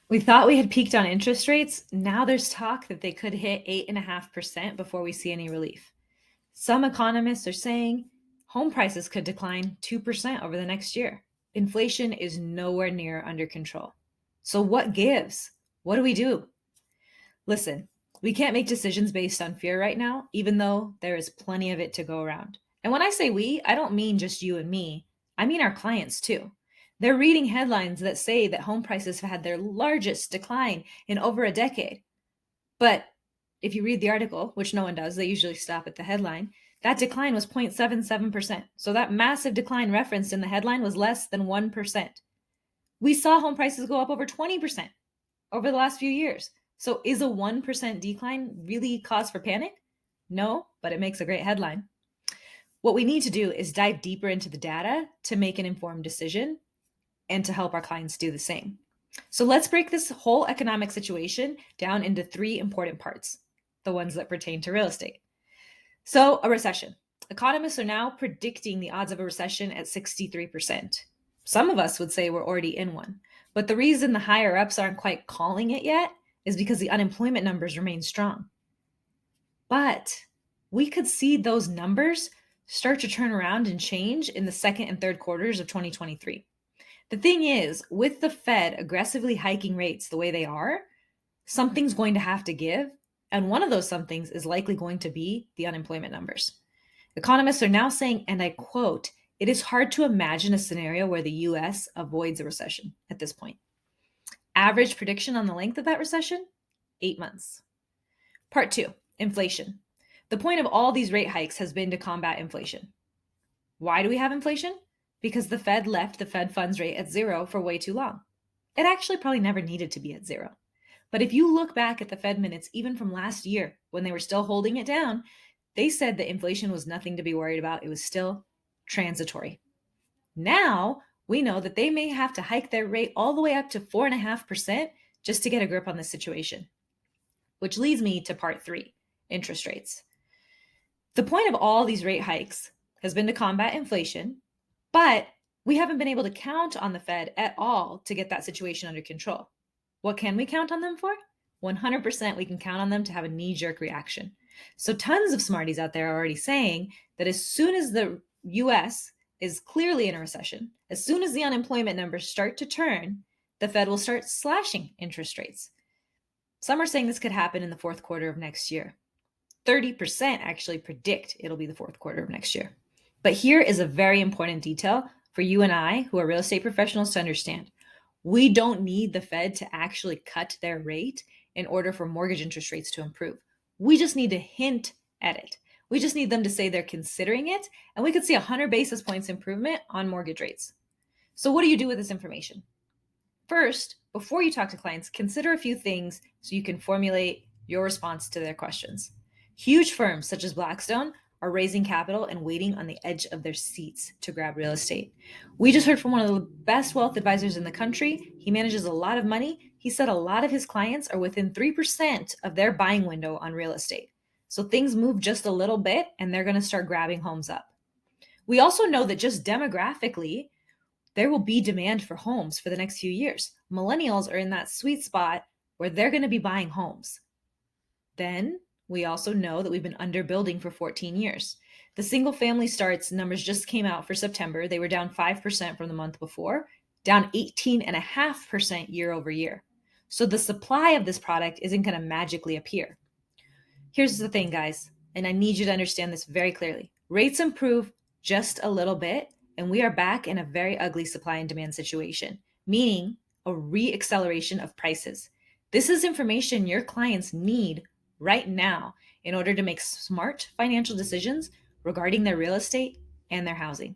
We thought we had peaked on interest rates. Now there's talk that they could hit 8.5% before we see any relief. Some economists are saying home prices could decline 2% over the next year. Inflation is nowhere near under control. So, what gives? What do we do? Listen, we can't make decisions based on fear right now, even though there is plenty of it to go around. And when I say we, I don't mean just you and me, I mean our clients too. They're reading headlines that say that home prices have had their largest decline in over a decade. But if you read the article, which no one does, they usually stop at the headline, that decline was 0.77%. So that massive decline referenced in the headline was less than 1%. We saw home prices go up over 20% over the last few years. So is a 1% decline really cause for panic? No, but it makes a great headline. What we need to do is dive deeper into the data to make an informed decision and to help our clients do the same. So let's break this whole economic situation down into three important parts, the ones that pertain to real estate. So, a recession. Economists are now predicting the odds of a recession at 63%. Some of us would say we're already in one. But the reason the higher ups aren't quite calling it yet is because the unemployment numbers remain strong. But we could see those numbers start to turn around and change in the second and third quarters of 2023. The thing is, with the Fed aggressively hiking rates the way they are, something's going to have to give. And one of those somethings is likely going to be the unemployment numbers. Economists are now saying, and I quote, it is hard to imagine a scenario where the US avoids a recession at this point. Average prediction on the length of that recession? 8 months. Part 2, inflation. The point of all these rate hikes has been to combat inflation. Why do we have inflation? Because the Fed left the Fed funds rate at zero for way too long. It actually probably never needed to be at zero. But if you look back at the Fed minutes, even from last year, when they were still holding it down, they said that inflation was nothing to be worried about. It was still transitory. Now we know that they may have to hike their rate all the way up to 4.5% just to get a grip on the situation. Which leads me to part 3, interest rates. The point of all these rate hikes has been to combat inflation, but we haven't been able to count on the Fed at all to get that situation under control. What can we count on them for? 100% we can count on them to have a knee-jerk reaction. So tons of smarties out there are already saying that as soon as the US is clearly in a recession, as soon as the unemployment numbers start to turn, the Fed will start slashing interest rates. Some are saying this could happen in the fourth quarter of next year. 30% actually predict it'll be the fourth quarter of next year. But here is a very important detail for you and I, who are real estate professionals, to understand. We don't need the Fed to actually cut their rate in order for mortgage interest rates to improve. We just need to hint at it. We just need them to say they're considering it, and we could see 100 basis points improvement on mortgage rates. So what do you do with this information? First, before you talk to clients, consider a few things so you can formulate your response to their questions. Huge firms such as Blackstone are raising capital and waiting on the edge of their seats to grab real estate. We just heard from one of the best wealth advisors in the country. He manages a lot of money. He said a lot of his clients are within 3% of their buying window on real estate. So things move just a little bit and they're going to start grabbing homes up. We also know that just demographically, there will be demand for homes for the next few years. Millennials are in that sweet spot where they're going to be buying homes. Then we also know that we've been underbuilding for 14 years. The single family starts numbers just came out for September. They were down 5% from the month before, down 18.5% year over year. So the supply of this product isn't going to magically appear. Here's the thing, guys, and I need you to understand this very clearly. Rates improve just a little bit, and we are back in a very ugly supply and demand situation, meaning a re-acceleration of prices. This is information your clients need right now in order to make smart financial decisions regarding their real estate and their housing.